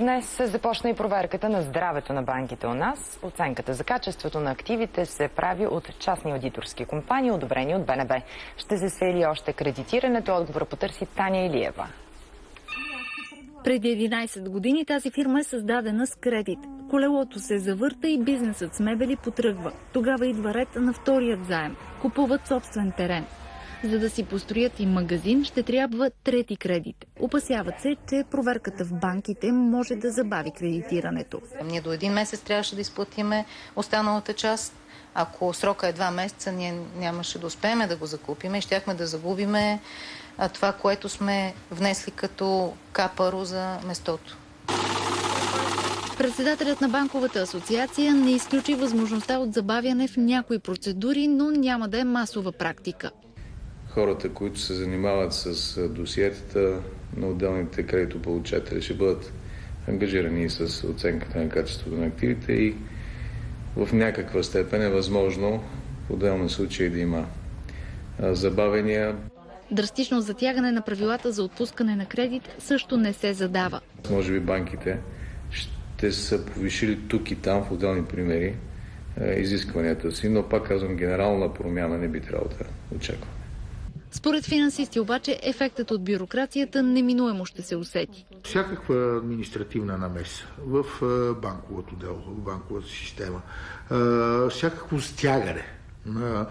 Днес започна и проверката на здравето на банките у нас. Оценката за качеството на активите се прави от частни аудиторски компании, одобрени от БНБ. Ще се свели още кредитирането. Отговора потърси Таня Илиева. Преди 11 години тази фирма е създадена с кредит. Колелото се завърта и бизнесът с мебели потръгва. Тогава идва ред на вторият заем. Купуват собствен терен. За да си построят и магазин, ще трябва трети кредит. Опасяват се, че проверката в банките може да забави кредитирането. Ние до 1 месец трябваше да изплатиме останалата част. Ако срока е 2 месеца, ние нямаше да успеем да го закупим и щяхме да загубиме това, което сме внесли като капаро за местото. Председателят на Банковата асоциация не изключи възможността от забавяне в някои процедури, но няма да е масова практика. Хората, които се занимават с досиетата на отделните кредитополучатели, ще бъдат ангажирани с оценката на качеството на активите и в някаква степен е възможно в отделни случаи да има забавения. Драстично затягане на правилата за отпускане на кредит също не се задава. Може би банките ще са повишили тук и там в отделни примери изискванията си, но пак казвам, генерална промяна не би трябвало да очакваме. Според финансисти обаче ефектът от бюрокрацията неминуемо ще се усети. Всякаква административна намеса в банковото дело, в банковата система, всякакво стягане на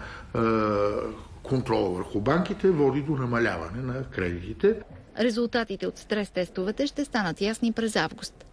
контрола върху банките води до намаляване на кредитите. Резултатите от стрес-тестовете ще станат ясни през август.